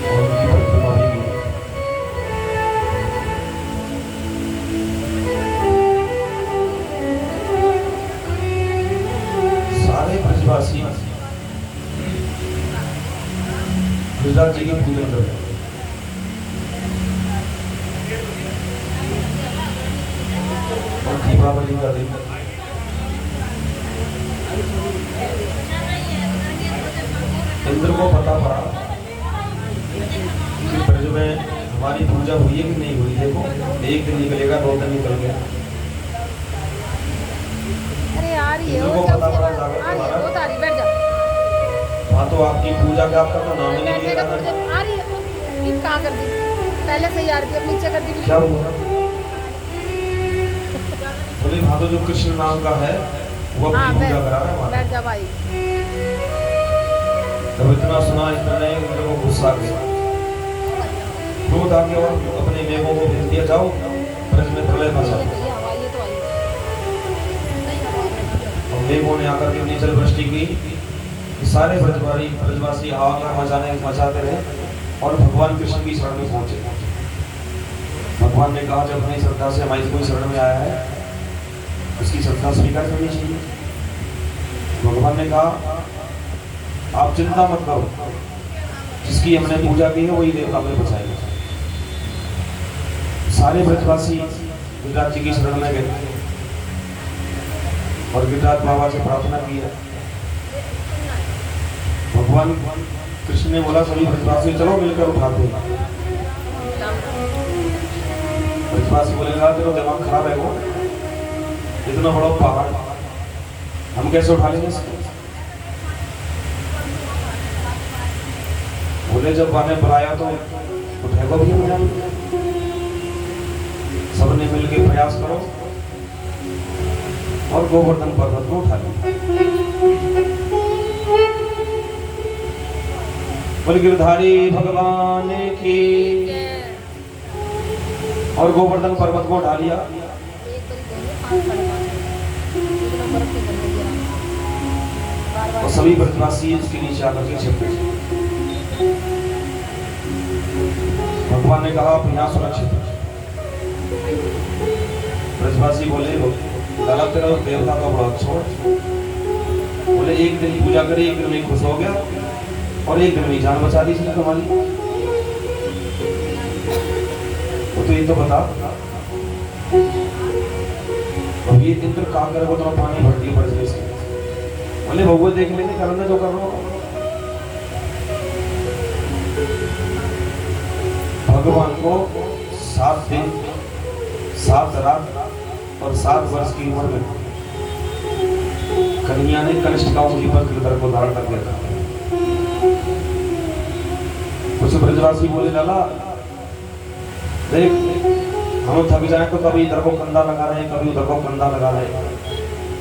और उनकी प्रतिभा भी सारे ब्रजवासी गुजरात जी की पूजन करते हैं। और दीपावली का दिन इंद्र को पता पड़ा कि ब्रज में हमारी पूजा हुई है कि नहीं हुई। देखो, एक दिन निकलेगा, 2 दिन निकल गया। अरे यार ये इंद्र को पता पड़ा जाकर तुम्हारा वो तारी बैठ जा। हाँ, तो आपकी पूजा का आपका तो नाम ही नहीं बैठने का लिया थोड़ी जाता। देर आ रही है। ये कहाँ कर दी? पहले से यार की अब नीचे कर दी। क्या हुआ? बोले हाँ, तो जो कृष्ण नाम का है वो अपनी पूजा करा रहा है हमारा। बैठ जा भाई। जब इतना सुना इंद्र ने, इंद्र को गुस्सा आ गया, क्रोध आ गया और अपने मेघों को भेज दिया, जाओ ब्रज में प्रलय मचा। और मेघों ने आकर के अपनी जल वृष्टि की। सारे ब्रजवासी हाहाकार मचाते रहे और भगवान कृष्ण की शरण में पहुंचे। भगवान ने कहा, जब अपनी श्रद्धा से हमारी कोई शरण में आया है, उसकी श्रद्धा स्वीकार करनी चाहिए। भगवान ने कहा, आप चिंता मत करो, जिसकी हमने पूजा की है वही देवता हमें बचाएगा। सारे ब्रजवासी गिरिराज जी की शरण में गए और गिरिराज बाबा से प्रार्थना की है। भगवान कृष्ण ने बोला, सभी ब्रजवासी चलो मिलकर उठाते हैं। ब्रजवासी बोलेगा, तेरा दिमाग खराब है, वो इतना बड़ा पहाड़ हम कैसे उठा लेंगे इसको? बोले, जब मैंने बुलाया तो उठेगा भी नहीं। सबने मिलकर प्रयास करो और गोवर्धन पर्वत को उठा लिया। बोले, गिरधारी भगवान की। और गोवर्धन पर्वत को उठा लिया। और सभी ब्रजवासी उसके नीचे आकर के छिप गए। भगवान ने कहा, आप यहाँ सुरक्षित है। ब्रजवासी बोले, लाला तेरा देवता का बड़ा अच्छा है। बोले, एक दिन पूजा करी, एक दिन में खुश हो गया और एक दिन में जान बचा दी इसने तुम्हारी। तो ये तो बता, अब ये इंद्र काम करे, वो तो पानी भर दिया ब्रज से। बोले, बबुआ देख लेंगे, करना जो कर रहा हो। भगवान को 7 दिन 7 रात और 7 वर्ष की उम्र में कन्या ने कनिष्ठ का उंगली पर गिरधर को धारण कर दिया था। कुछ ब्रजवासी बोले, लाला देख, हम थक जाए तो कभी इधर को कंधा लगा रहे हैं, कभी उधर को कंधा लगा रहे हैं,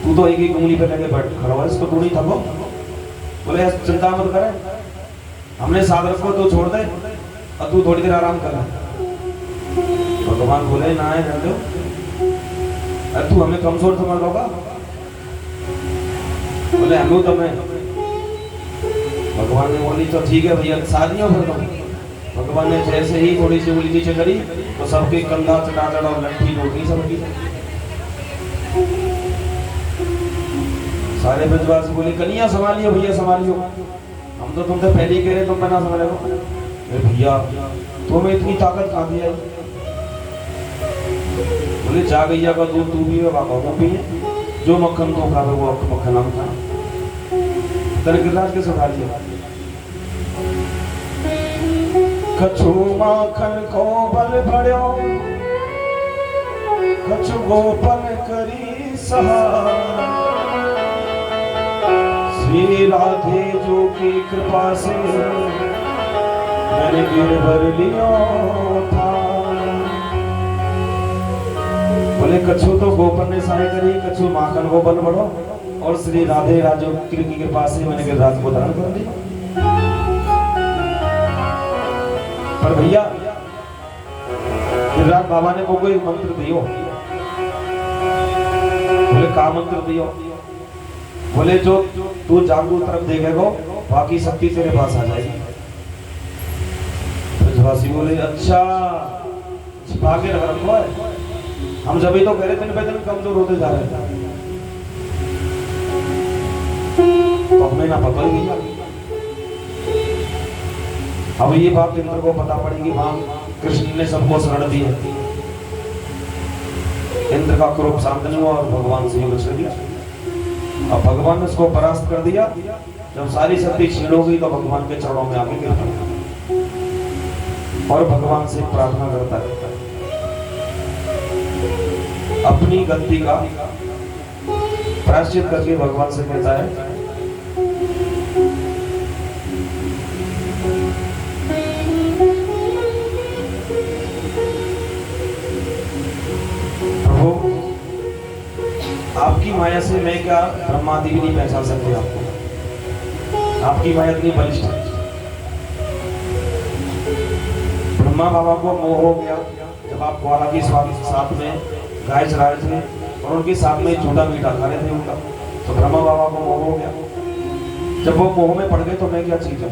तू तो एक ही उंगली पे लेके बैठ खड़ा हुआ, इसको तू नहीं थको। बोले, चिंता मत करे, हमने 7 रखो तो छोड़ दे और तू थोड़ी देर आराम कर। भगवान बोले, ना है रहने दो, अरे तू हमें कमजोर समझ लोगा। बोले, हम तो मैं। भगवान ने बोली, तो ठीक है भैया, शादी हो फिर तुम। भगवान ने जैसे ही थोड़ी सी उंगली नीचे करी तो सबके कंधा चटाचट और लट्ठी टूटी सबकी। सारे ब्रजवासी बोले, कन्या संभालियो भैया, संभालियो, हम तो तुमसे पहले ही कह रहे, तुम बना संभालो। अरे भैया, तुम्हें इतनी ताकत कहाँ दी आई? बोले, जा गैया का दूध तू भी है, बाबा वो भी है, जो मक्खन तो खावे वो मक्खन हम खा। तेरे गिरिराज के सुखा लिया। कछु माखन को बल भड़ो, कछु गोपन करी सहाय। श्री राधे जो की कृपा से मैंने गिरवर लियो था। बोले, कछु तो गोपन ने सहाय करी, कछु माखन को बल बढ़ो, और श्री राधे राजो की कृपा से मैंने गिरिराज को धारण कर लिया। पर भैया, गिरिराज बाबा ने को कोई मंत्र दियो। बोले, का मंत्र दियो? बोले, जो तू जागू तरफ देखेगा बाकी शक्ति तेरे पास आ जाएगी। ब्रजवासी बोले अच्छा छिपा के रख रखो है, हम जब ही तो कह रहे दिन पे दिन कमजोर होते जा रहे हैं, तो हमें ना पता ही नहीं। अब ये बात इंद्र को पता पड़ेगी, वहां कृष्ण ने सबको शरण दी है। इंद्र का क्रोध शांत नहीं हुआ और भगवान से युद्ध कर दिया। अब भगवान ने उसको परास्त कर दिया। जब सारी शक्ति छीन हो गई तो भगवान के चरणों में आके गिर पड़ा और भगवान से प्रार्थना करता है, अपनी गलती का प्रायश्चित करके भगवान से कहता है आपकी माया से मैं क्या ब्रह्मादि भी नहीं पहचान सकते आपको, आपकी माया इतनी बलिष्ठ है। ब्रह्मा बाबा को मोह हो गया जब आप ग्वाला के साथ में गाय चरा रहे थे और उनके साथ में झूठा मीठा खा रहे थे उनका, तो ब्रह्मा बाबा को मोह हो गया। जब वो मोह में पड़ गए तो मैं क्या चीज है।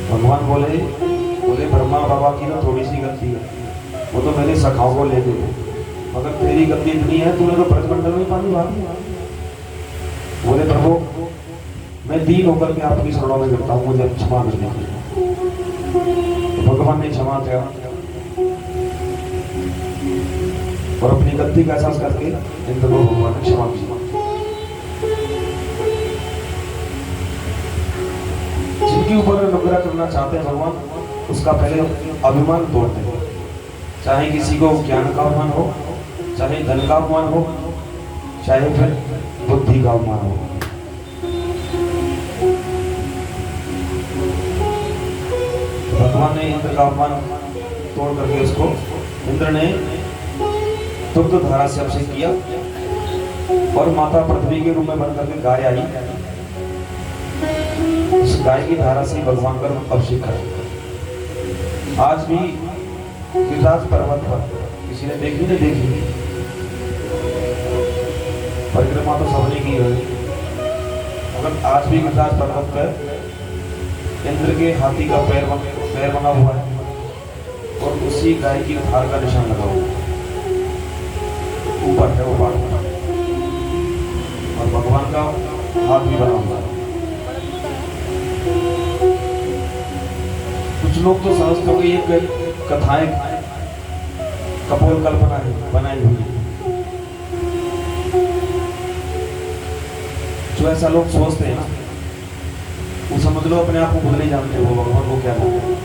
भगवान बोले ब्रह्मा बाबा की ना थोड़ी सी गलती है, वो तो मेरे सखाओं को ले गए, मगर तेरी गलती इतनी है तूने तो ब्रजमंडल में पानी मार दिया। बोले प्रभु मैं दीन होकर के आपकी शरणों में गिरता हूँ, मुझे क्षमा कर दीजिए। तो भगवान ने क्षमा किया और अपनी गलती का एहसास करके इंद्र को भगवान ने क्षमा किया। जिनके ऊपर अनुग्रह करना चाहते हैं भगवान, उसका पहले अभिमान तोड़ते हैं। चाहे किसी को ज्ञान का अभिमान हो, चाहे धन का अभिमान हो, चाहे फिर बुद्धि का अभिमान हो। भगवान ने इंद्र का अभिमान तोड़ करके उसको, इंद्र ने दुग्ध धारा से अभिषेक किया और माता पृथ्वी के रूप में बन करके गाय आई। उस गाय की धारा से भगवान का अभिषेक करा। आज भी गिरिराज पर्वत पर किसी ने देखी नहीं देखी, परिक्रमा तो सबने की है, मगर आज भी गिरिराज पर्वत पर इंद्र के हाथी का पैर बना हुआ है और उसी गाय की धार का निशान लगा हुआ है, ऊपर है वो पहाड़ और भगवान का हाथ भी बना हुआ है। कुछ लोग तो समझते हो कि ये कथाएं कपोल कल्पना है, बनाई हुई है। जो ऐसा लोग सोचते हैं ना, वो समझ लो अपने आप को खुद नहीं जानते वो भगवान को क्या जानते हैं।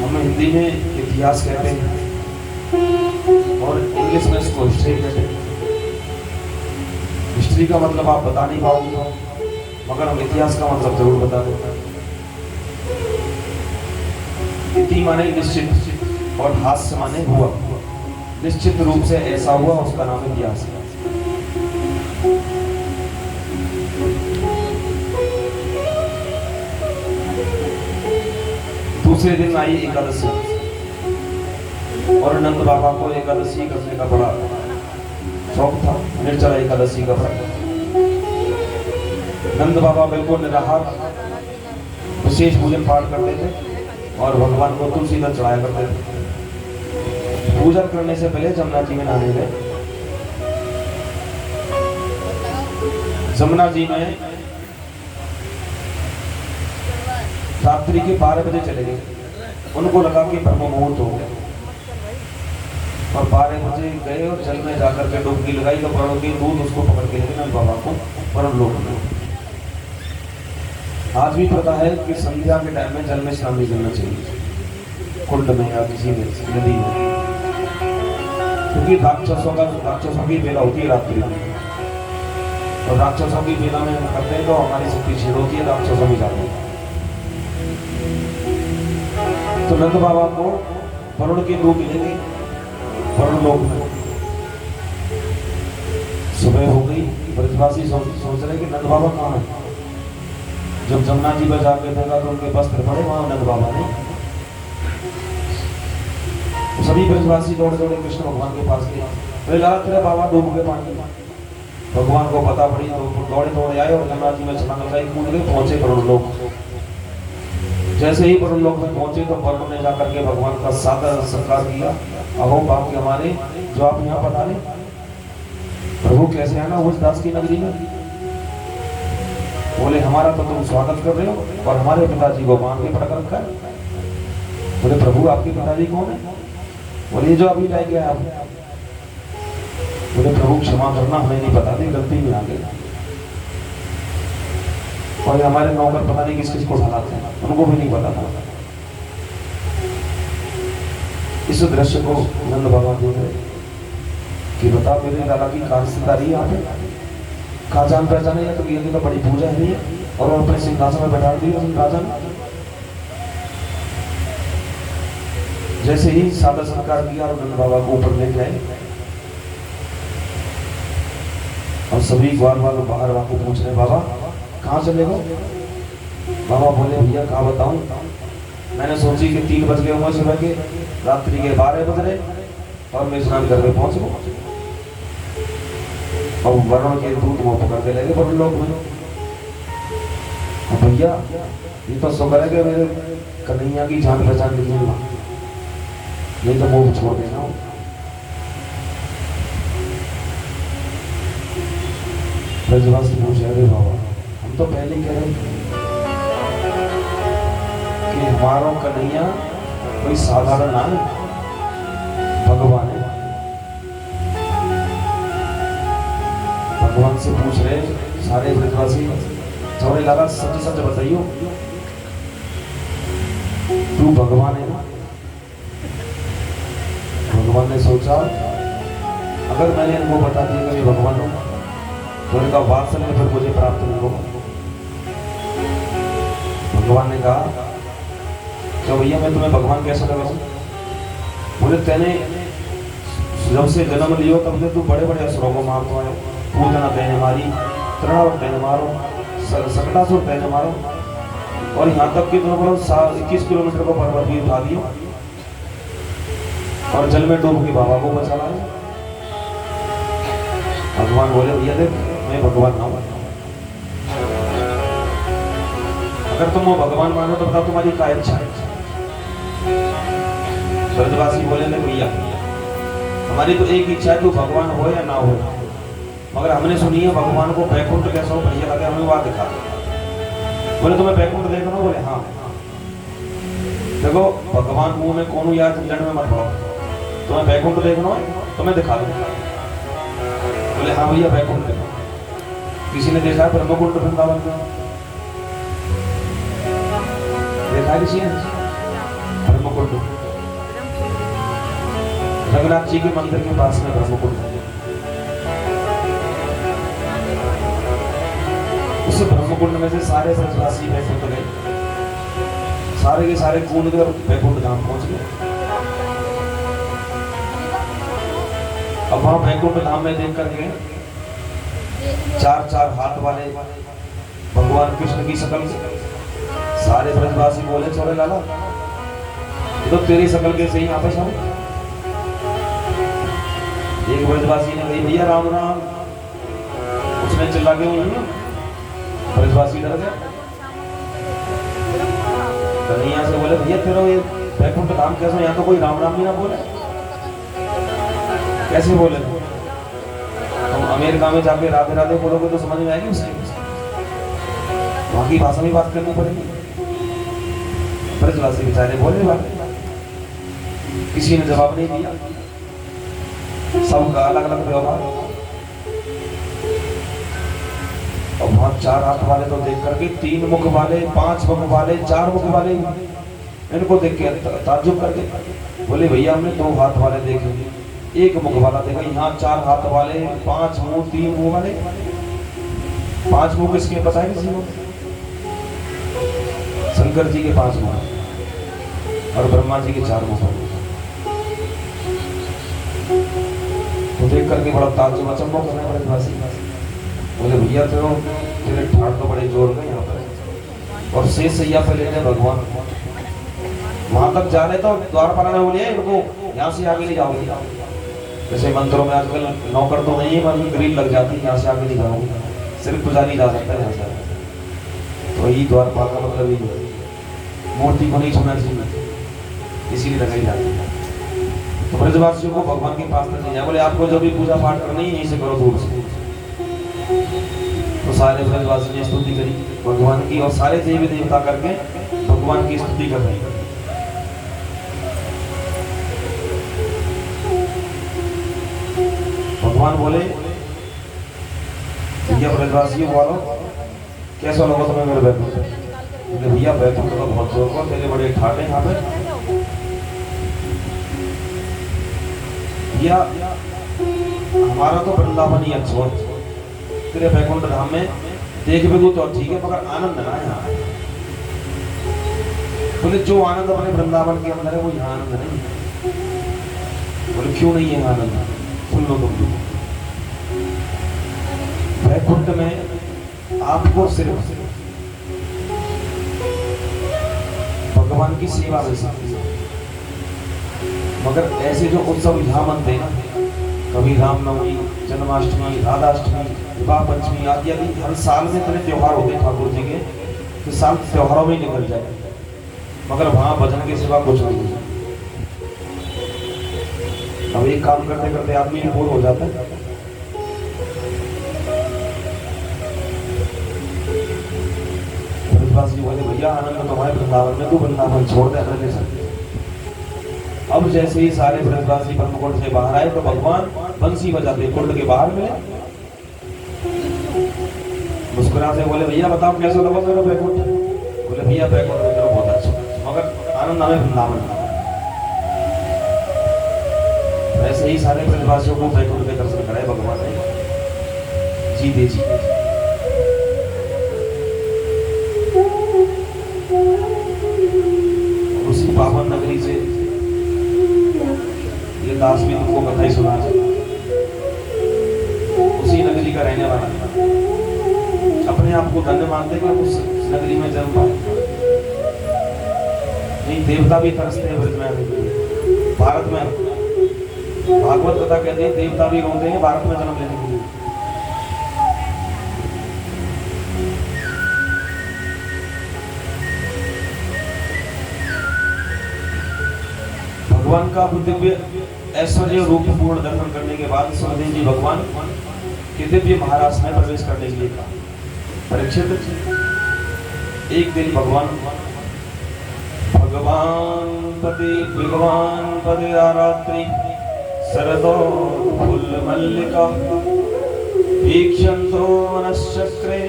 हम हिंदी में इतिहास कहते हैं और इंग्लिश में इसको हिस्ट्री कहते हैं। हिस्ट्री का मतलब आप बता नहीं पाओगे, मगर हम इतिहास का मतलब जरूर बता देते हैं। इति माने निश्चित और हास्य माने हुआ, निश्चित रूप से ऐसा हुआ, उसका नाम इतिहास है। दूसरे दिन आई एकादशी और नंद बाबा को एकादशी करने का बड़ा शौक था, निर्जला एकादशी का व्रत। नंद बाबा बिल्कुल निराहार विशेष पूजन पाठ करते थे और भगवान को तुलसी दल चढ़ाया करते थे। पूजा करने से पहले जमुना जी में नहाने गए। जमुना जी में रात्रि के 12 बजे चले गए। उनको लगा कि ब्रह्म मुहूर्त हो गया और 12 बजे गए और जल में जाकर के डुबकी लगाई तो वरुण के दूध उसको पकड़ के ले गए बाबा को वरुण लोक में। आज भी पता है कि संध्या के टाइम में जल में स्नान नहीं करना चाहिए, कुंड में या किसी नदी में, क्योंकि राक्षसों की बेला होती है रात्रि में और राक्षसों की बेला में हम करते हैं तो हमारी शक्ति छीड़ होती है, राक्षसों में जाते हैं। तो नंद बाबा को वरुण के रूप मिलेंगे वरुण लोक में। सुबह हो गई, ब्रजवासी सोच रहे कि नंद बाबा कहाँ है। जब जमुना जी पर जाकर देखा तो उनके वस्त्र पड़े, वहां नंद बाबा नहीं। तो सभी ब्रजवासी दौड़े दौड़े कृष्ण भगवान के पास गए। बोले तेरे बाबा डूब गए पानी में। भगवान को पता पड़ी तो दौड़े दौड़े आए और गंगा जी में छलांग लगाई, कूद गए, पहुंचे वरुण लोक। जैसे ही वरुण लोक में पहुंचे तो वरुण ने जाकर के भगवान का सादर सत्कार किया। अहो बाप के हमारे जो आप यहाँ पधारे, प्रभु कैसे आना उस दास की नगरी में? बोले हमारा तो तुम स्वागत कर रहे हो और हमारे पिताजी को बांध के पटक रखा है। बोले प्रभु आपके पिताजी कौन है? बोले जो अभी लाए गया आप। बोले प्रभु क्षमा करना, हमें नहीं पता थी, गलती में आ गई। और हमारे नौकर पता नहीं किस किस को ढलाते हैं, उनको भी नहीं पता था। इस दृश्य को नंद बाबा देख रहे कि बता मेरे लाला की कांस्तारी यहाँ पे कहा जान पहचाने या तो ये तो बड़ी पूजा है और वो अपने सिंहासन में बैठा दी राजा ने। जैसे ही सादा संस्कार किया और नंद बाबा को ऊपर लेके आए और सभी ग्वाल वालों बाहर वालों पूछ रहे बाबा कहाँ चले गो? बाबा बोले भैया कहाँ बताऊं, मैंने सोची कि 3 बज गए होंगे सुबह के, रात्रि के 12 बज रहे और मैं स्नान करके पहुंच गया और वरुण के दूत वो पकड़ के लगे वरुण लोग में। भैया ये तो शुक्र है कि मेरे कन्हैया की जान पहचान नहीं हुआ, नहीं तो वो छोड़ देना। ब्रजवासी पूछ रहे बाबा हम तो पहले कह रहे कि हमारा कन्हैया कोई साधारण ना है, भगवान है। भगवान से पूछ रहे सारे ब्रजवासी, थोड़े लाला सच सच बताइयो तू भगवान है ना? भगवान ने सोचा अगर मैंने इनको बता दिया कि मैं भगवान हूं तो इनका वात्सल्य फिर मुझे प्राप्त नहीं होगा। भगवान ने कहा क्या भैया मैं तुम्हें भगवान कैसे लगा? बोले तेने जब से जन्म लियो तब से तू बड़े बड़े असुरों को मारता है, पूजना तेने मारी, तृणावर तेने मारो, सकटासुर तेने मारो और यहाँ तक कि तुम 21 किलोमीटर को पर्वत भी उठा दियो और जल में डूब के बाबा को बचा लाए। भगवान बोले भैया देख मैं भगवान ना हूं, अगर तुम वो भगवान मानो तो बताओ तुम्हारी क्या इच्छा है? ब्रजवासी बोले नहीं भैया हमारी तो एक इच्छा है, तू भगवान हो या ना हो, मगर हमने सुनी है भगवान को बैकुंठ कैसा हो भैया लगे, हमें वहां दिखा। बोले तुम्हें बैकुंठ देखना? बोले हाँ। देखो भगवान मुंह में कौन याद झंझट में मत पड़ो, तुम्हें बैकुंठ देखना है तुम्हें दिखा दो। बोले हाँ भैया बैकुंठ देखो। किसी ने देखा ब्रह्मकुंड वृंदावन में? देखा किसी ने ब्रह्मकुंड? रघुनाथ जी के मंदिर के पास में ब्रह्मकुंड है। उस ब्रह्मकुंड में से सारे ब्रजवासी बैकुंठ गए, सारे के सारे कूद कर बैकुंठ धाम पहुंच गए। अब वहां बैकुंठ धाम में देख करके 4 हाथ वाले भगवान कृष्ण की शकल सारे ब्रजवासी बोले छोड़े लाला तो तेरी शकल के सही आपस आओ। एक ब्रजवासी ने कही भैया राम राम, उसने चिल्ला के ब्रजवासी डर गया। कन्हैया से बोले भैया तेरा ये बैकुंठ धाम कैसे, यहाँ तो कोई राम राम भी ना बोले, कैसे बोले? तुम अमेरिका में जाके राधे राधे बोलोगे तो समझ में आएगी उसकी, वहां की भाषा में बात करनी पड़ेगी। ब्रजवासी बेचारे बोले बात, किसी ने जवाब नहीं दिया, सबका अलग अलग व्यवहार। और वहां 4 हाथ वाले तो देख करके 3 मुख वाले, 5 मुख वाले, 4 मुख वाले इनको देख के ताज्जुब करके बोले भैया हमने 2 हाथ वाले देखे, 1 मुख वाला देखा, यहाँ 4 हाथ वाले, 5 मुंह, 3 मुंह वाले। 5 मुंह किसके पता है किसी को? शंकर जी के 5 मुंह और ब्रह्मा जी के 4 मुंह। तो देख करके बड़ा ताज्जुब अचंभव करने वाले ब्रजवासी बोले भैया तेरे ठाड़ तो बड़े जोर में यहाँ पर, और शेष सैया पे लेने भगवान वहां तक जा रहे तो द्वारपाल ने बोले इनको यहाँ से आगे ले जाओगे। जैसे मंत्रों में आजकल नौकर तो नहीं है, मतलब ग्रिल लग जाती है, यहाँ से आगे नहीं जाऊंगा, सिर्फ पुजारी जा सकता है यहाँ से। तो यही द्वारपाल का मतलब ही है, मूर्ति को नहीं छूना चाहिए, इसीलिए लगाई जाती है। तो ब्रजवासियों को भगवान के पास तक नहीं जाए, बोले आपको जब भी पूजा पाठ करनी है यहीं से करो, दूर से। तो सारे ब्रजवासी ने स्तुति करी भगवान की, और सारे देवी देवता करके भगवान की स्तुति कर रहे हैं। भगवान बोले भैया ब्रजवासियों वालों, कैसा लगा तुम्हें मेरे बैकुंठ? बोले भैया बैकुंठ का बहुत जोर को, तेरे बड़े ठाटे यहाँ पे भैया, हमारा तो वृंदावन ही अच्छा, तेरे बैकुंठ धाम में देख भी तो ठीक है, मगर आनंद ना यहाँ। बोले जो आनंद अपने वृंदावन के अंदर है वो यहाँ आनंद नहीं है। बोले क्यों नहीं है आनंद? सुन लो तुम। वैकुंठ में आपको सिर्फ भगवान की सेवा मिल सकती है, मगर ऐसे जो उत्सव यहाँ मनते हैं ना, कभी रामनवमी, जन्माष्टमी, राधाष्टमी, विवाह पंचमी आदि आदि, हर साल में इतने त्योहार होते हैं ठाकुर जी के, तो साल त्योहारों में निकल जाए, मगर वहां भजन के सिवा कुछ नहीं है। अब एक काम करते करते आदमी बोर हो जाता है। बोले भैया आनंद तुम्हारे वृंदावन में, तू वृंदावन छोड़ दे, ले सकते। अब जैसे ही सारे ब्रजवासी ब्रह्मकुंड से बाहर आए तो भगवान बंसी बजाते कुंड के बाहर मिले, मुस्कुराते बोले भैया बताओ कैसा लगा मेरा बैकुंठ? बोले भैया बैकुंठ मेरा बहुत अच्छा, मगर आनंद हमें वृंदावन। वैसे ही सारे ब्रजवासियों को बैकुंठ के दर्शन कराए भगवान ने, जी दे जी। उसी पावन नगरी से ये दास भी तुमको कथा ही सुना, उसी नगरी का रहने वाला, अपने आप को धन्य मानते कि उस नगरी में जन्म पाए। नहीं, देवता भी तरसते हैं ब्रज में आने के लिए। भारत में भागवत कथा कहते हैं देवता भी रोते हैं भारत में जन्म लेने के लिए। भगवान का दिव्य ऐश्वर्य रूप पूर्ण दर्शन करने के बाद सुखदेव जी भगवान के दिव्य महाराज में प्रवेश करने के लिए कहा। परीक्षित, एक दिन भगवान पति रात्रि शरदो फुल्ल मल्लिका वीक्षन्तो मनश्चक्रे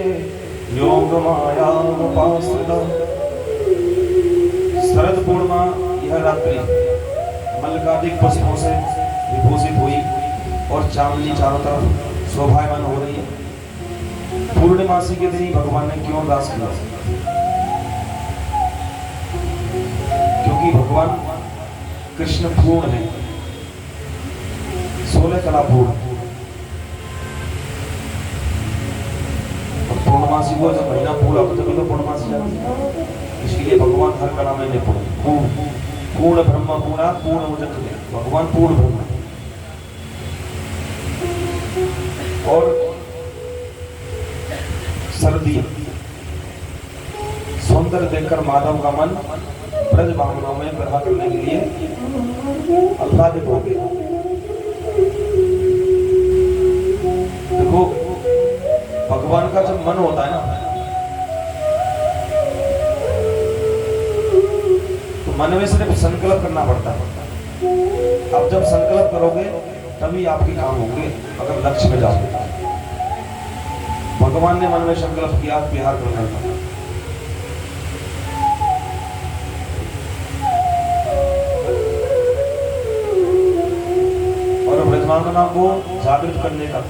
योग माया उपाश्रिता। शरद पूर्णिमा यह रात्रि मल्लिकाधिक पुष्पों से विभूषित हुई और चांदनी चारों तरफ शोभायमान हो रही है। पूर्णिमासी के दिन ही भगवान ने क्यों दास किया? क्योंकि भगवान कृष्ण पूर्ण है, 16 कला पूर्ण। और पूर्णमासी को जब महीना पूरा हो तभी तो पूर्णमासी जाती है, इसलिए भगवान हर कला में निपुण, पूर्ण ब्रह्म पूरा पूर्ण उजट है, भगवान पूर्ण ब्रह्म है। और सर्दी सौंदर्य देखकर माधव का मन ब्रज भावनाओं में प्रवाह करने के लिए आह्लादित हो गया। देखो भगवान का जब मन होता है ना, तो मन में सिर्फ संकल्प करना पड़ता है। अब जब संकल्प करोगे तभी आपके काम होंगे, अगर लक्ष्य में जाओगे। भगवान ने मन में संकल्प किया बिहार करने का, और ब्रजमांगना को जागृत करने का।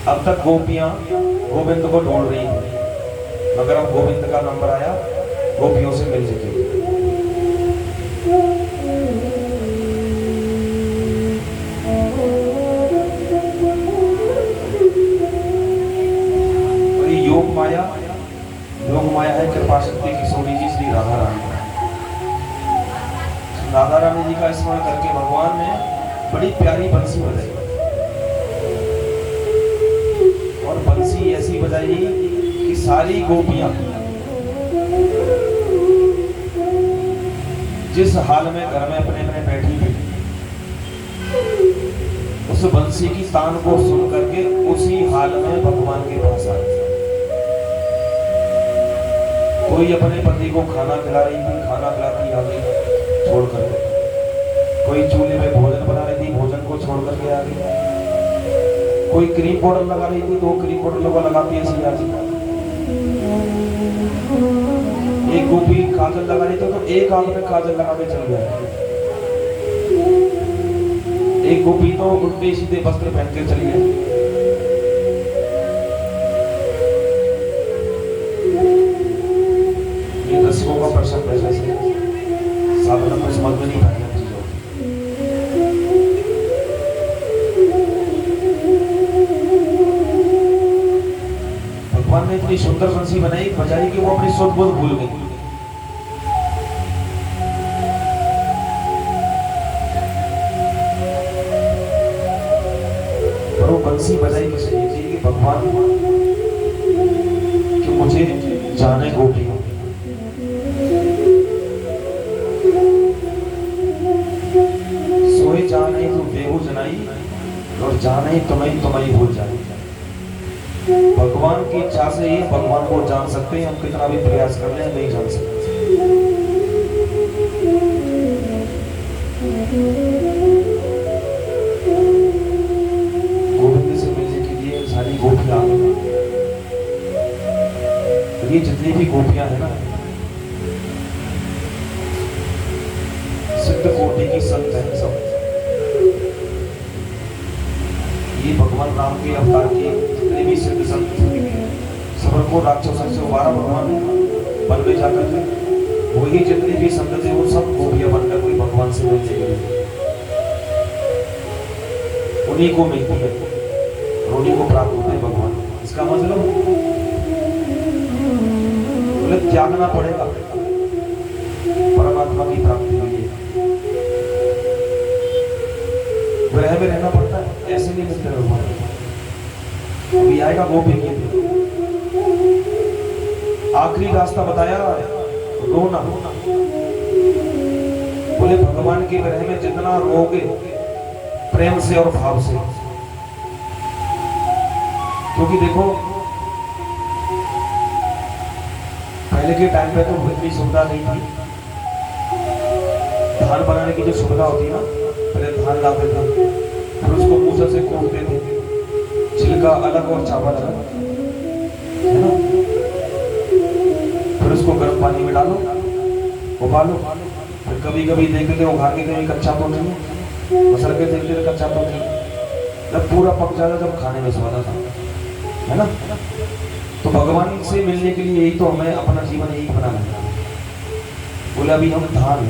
अब तक गोपियां गोविंद को ढूंढ रही थी, मगर अब गोविंद का नंबर आया, गोपियों से मिल चुके। योग माया है कृपा शक्ति किशोरी जी श्री राधा रानी। राधा रानी जी का स्मरण करके भगवान ने बड़ी प्यारी बंसी बजाई और बंसी ऐसी बजाई कि सारी गोपियां जिस हाल में घर में अपने अपने बैठी थी उस बंसी की तान को सुन करके उसी हाल में भगवान के पास आई। कोई अपने पति को खाना खिला रही थी, खाना खिलाती आ गई छोड़ करके। कोई चूल्हे में भोजन बना रही थी, भोजन को छोड़ करके आ गई। कोई क्रीम पाउडर लगा रही थी तो क्रीम पाउडर को लगाती ऐसी आ गई। एक गोपी काजल लगा रही थी तो एक आंख में काजल लगा के चल गया। एक गोपी तो उल्टे सीधे वस्त्र पहन के चली गई। ये दर्शकों का प्रसंग है, साधारण को समझ में नहीं आया चीजों। भगवान ने इतनी सुंदर बंसी बनाई बजाई कि वो अपनी सुध बुध भूल गई। पर वो बंसी बजाई किस लिए थी कि भगवान कि मुझे जाने गोपी सोए जाने तो बेहू जनाई और जाने तुम्हें तुम्हें भूल जाए। भगवान की इच्छा से ही भगवान को जान सकते हैं, हम कितना भी प्रयास कर रहे हैं नहीं जान सकते। गोविंद से मिलने के लिए सारी गोपियां, ये जितनी भी गोपियां हैं ना सिद्ध कोटि की संत है सब। ये भगवान राम के अवतार के जितने भी सिद्ध संत सबको राक्षसों से उबारा भगवान ने वन में जाकर के। वही जितने भी संत थे वो सब गोपियां बनकर कोई भगवान से मिलने गए, उन्हीं को मिलती है और उन्हीं को प्राप्त होते हैं भगवान। इसका मतलब बोले त्यागना पड़ेगा परमात्मा की प्राप्ति के लिए, ग्रह में रहना पड़ता है, ऐसे नहीं मिलते भगवान। अभी आएगा गोपी के लिए आखिरी रास्ता बताया, रोना। बोले भगवान के ग्रह में जितना रोगे प्रेम से और भाव से, क्योंकि देखो पहले के टाइम पे तो इतनी सुविधा नहीं थी। धान बनाने की जो सुविधा होती है ना, पहले धान लाते थे फिर उसको मूसल से कूटते थे, छिलका अलग और चावल अलग, है ना। फिर उसको गर्म पानी में डालो, उबालो, फिर कभी कभी देखते थे उघार के कहीं कच्चा तो नहीं, मसल के देखते थे कच्चा तो नहीं, जब पूरा पक जाता जब खाने में स्वाद आता, है ना। तो भगवान से मिलने के लिए यही तो हमें अपना जीवन यही बनाना है। बोले अभी हम धान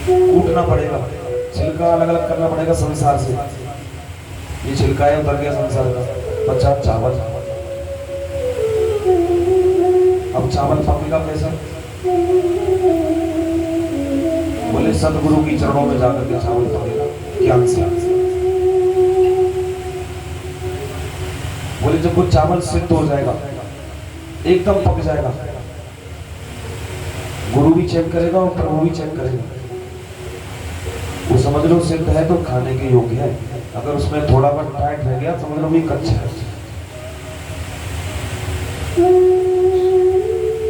कूटना पड़ेगा, छिलका अलग अलग करना पड़ेगा संसार से। ये छिलका है उतर गया संसार का, बचा चावल। अब चावल पकेगा कैसे? बोले सदगुरु की चरणों में जाकर के चावल पकेगा ज्ञान से। बोले जब वो चावल सिद्ध हो जाएगा, एकदम पक जाएगा, गुरु भी चेक करेगा और प्रभु भी चेक करेगा, वो समझ लो सिद्ध है तो खाने के योग्य है। अगर उसमें थोड़ा बहुत टाइट रह गया समझ लो भी कच्चा है।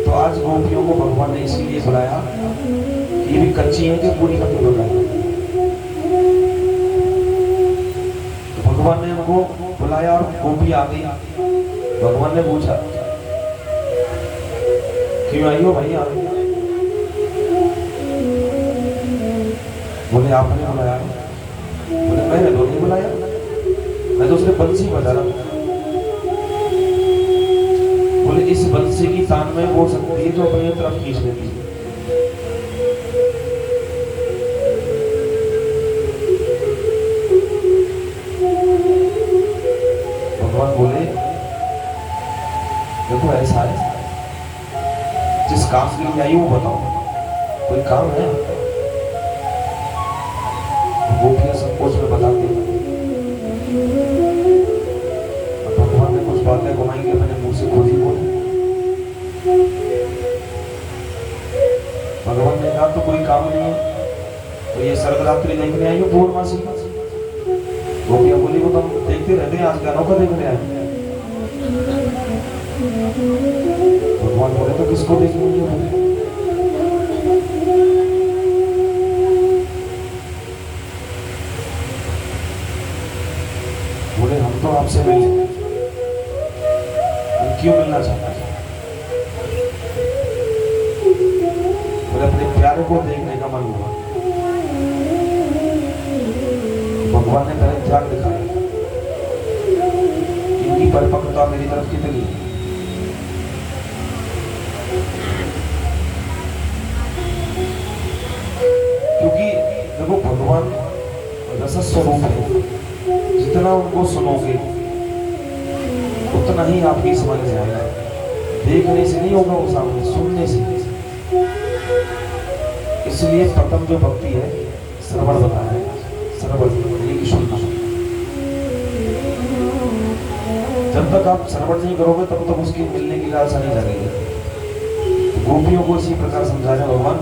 तो आज गोपियों को भगवान ने इसीलिए बुलाया, ये भी कच्ची है कि पूरी खत्म हो जाए। तो भगवान ने उनको बुलाया और गोपी आ गई। भगवान ने पूछा क्यों आई हो भाई? आ गई। बोले आपने बुलाया? बोले मैंने तो नहीं बुलाया, मैं तो उसने बंसी बजा रहा हूं। बोले इस बंसी की तान में वो शक्ति है जो अपनी तरफ खींच लेती है। भगवान बोले देखो ऐसा है, जिस काम के लिए आई वो बताओ, कोई काम है? गोपियां संकोच में बताती हैं। और भगवान ने कुछ बातें घुमाएंगे अपने मुंह से खुद ही बोले। भगवान ने कहा तो कोई काम नहीं है, तो ये सर्वरात्रि देखने आई हो पूर्णमासी। गोपियां बोली वो तो हम देखते रहते हैं, आज का अनोखा देखने आए। भगवान बोले तो किसको देखने बोले? बोले हम तो आपसे मिले, क्यों मिलना चाहता है? बोले अपने प्यारे को देखने का मन हुआ। भगवान ने तरह त्याग दिखाया, इनकी परिपक्वता मेरी तरफ कितनी है। क्योंकि देखो भगवान रस स्वरूप है, जितना उनको सुनोगे उतना ही आपकी समझ में आएगा। देखने से नहीं होगा वो सामने, सुनने से। इसलिए प्रथम जो भक्ति है श्रवण बताया है, श्रवण यानी कि सुनना। जब तक आप श्रवण नहीं करोगे तब तक उसकी मिलने की लालसा नहीं जाएगी। गोपियों को इसी प्रकार समझाया भगवान,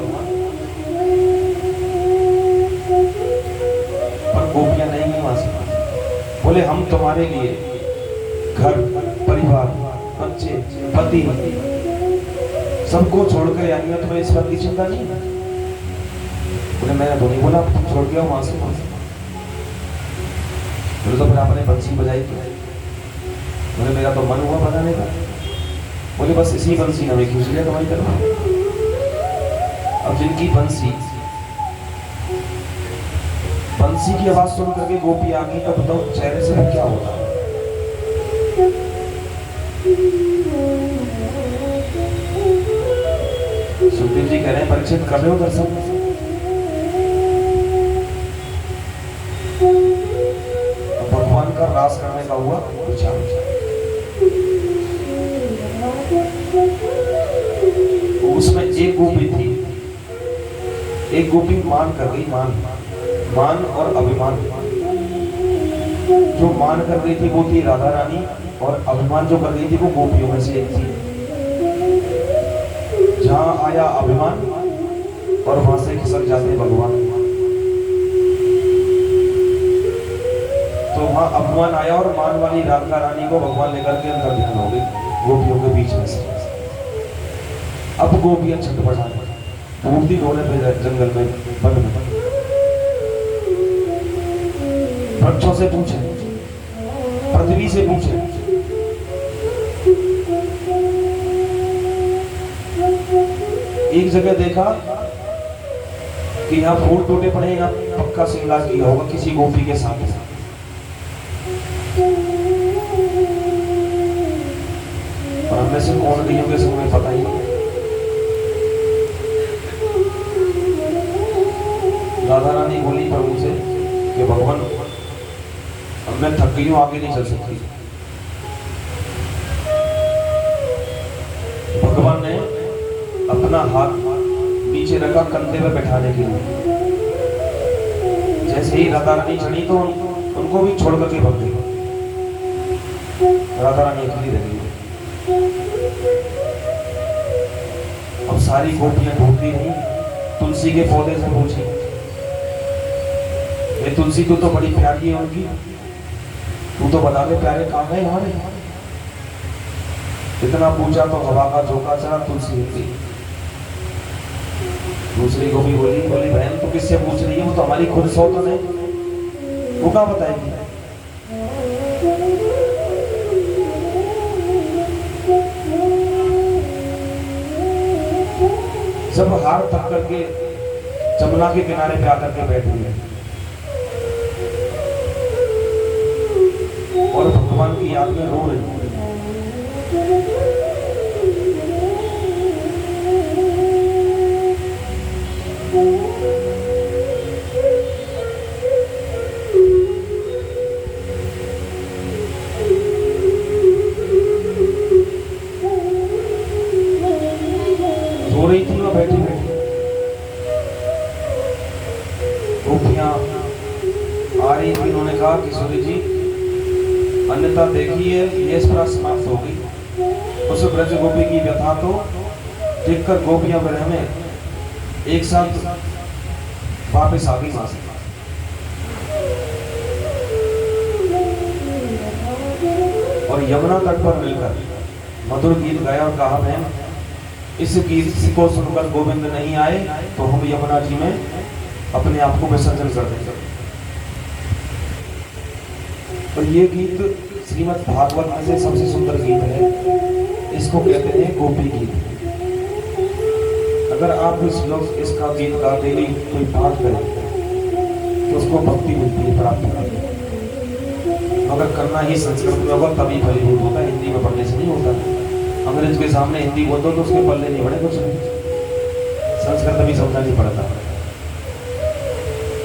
पर गोपियां नहीं गई वहां से। बोले हम तुम्हारे लिए घर परिवार बच्चे पति सबको छोड़कर आई हो, तुम्हें इस बात की चिंता नहीं? बोले मैंने तो नहीं बोला तुम छोड़ गया वहां से। बोले तो फिर आपने बंसी बजाई क्यों? बोले मेरा तो मन हुआ बजाने का। बोले बस इसी बंसी ने हमें खींच लिया तुम्हारी तरफ। अब जिनकी बंसी की आवाज सुन करके गोपी आ गई, तब बताओ चेहरे से क्या होता है? सुखदेव जी कह रहे हैं परीक्षित कर रहे हो दर्शन? भगवान का रास करने का हुआ विचार। उसमें एक गोपी थी, एक गोपी मान कर गई, मान और अभिमान। जो मान कर रही थी वो थी राधा रानी, और अभिमान जो कर रही थी वो गोपियों में से एक थी। जहां आया अभिमान और वहां से खिसक जाते भगवान। तो वहां अभिमान आया और मान वाली राधा रानी को भगवान लेकर के अंदर ध्यान हो गई गोपियों के बीच में से। अब गोपियां छटपटाने मूर्ति ढोने पे जंगल में वन में वृक्षों से पूछे, पृथ्वी से पूछे, एक जगह देखा कि यहाँ फूल टूटे पड़े, यहाँ पक्का श्रृंगार किया होगा किसी गोपी के साथ। और हमने से कौन गई होंगे समय पता ही नहीं। राधा रानी बोली प्रभु से कि भगवान अब मैं थक गई हूं, आगे नहीं चल सकती। भगवान ने अपना हाथ नीचे रखा कंधे पे बैठाने के लिए। जैसे ही राधा रानी चढ़ी तो उनको भी छोड़ करके भाग गई। राधा रानी अकेली रह गई। अब सारी गोपियां ढूंढती रही, तुलसी के पौधे से पूछी, ये तुलसी को तो बड़ी प्यारी है उनकी, तू तो बता दे प्यारे काम है हमारे। इतना पूछा तो हवा का झोंका चला, तुलसी निकली। दूसरी गोपी बोली बहन तू किससे पूछ रही है? वो तो हमारी खुद सौतन है, वो क्या बताएगी? जब हार थक करके जमुना के किनारे पे आकर के बैठ गई और भगवान की याद में रो रही। रो रही थी वहां बैठी बैठी। गोपियां अन्यथा देखिए ये स्पर्श समाप्त होगी। उस ब्रज गोपी की व्यथा तो देखकर गोपियां विरह में एक साथ वापस आ गई वहां से। और यमुना तट पर मिलकर मधुर गीत गाया और कहा, बहन इस गीत को सुनकर गोविंद नहीं आए तो हम यमुना जी में अपने आप को विसर्जन कर देंगे। और ये गीत श्रीमद् भागवत में से सबसे सुंदर गीत है। इसको कहते हैं गोपी गीत। अगर आप इसका गीत का डेली कोई पाठ करें तो उसको भक्ति मिलती है, प्राप्त होती है। मगर करना ही संस्कृत में होगा तभी फलीभूत होता है, हिंदी में पढ़ने से नहीं होता। अंग्रेज के सामने हिंदी बोल दो तो उसके पल्ले नहीं पड़े कुछ नहीं, संस्कृत भी समझना नहीं पड़ता।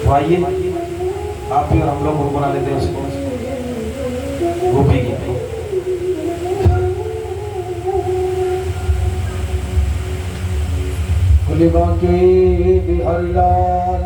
तो आइए आप भी और हम लोग बना लेते हैं उसको, गोपी गीत। के बिहारी लाल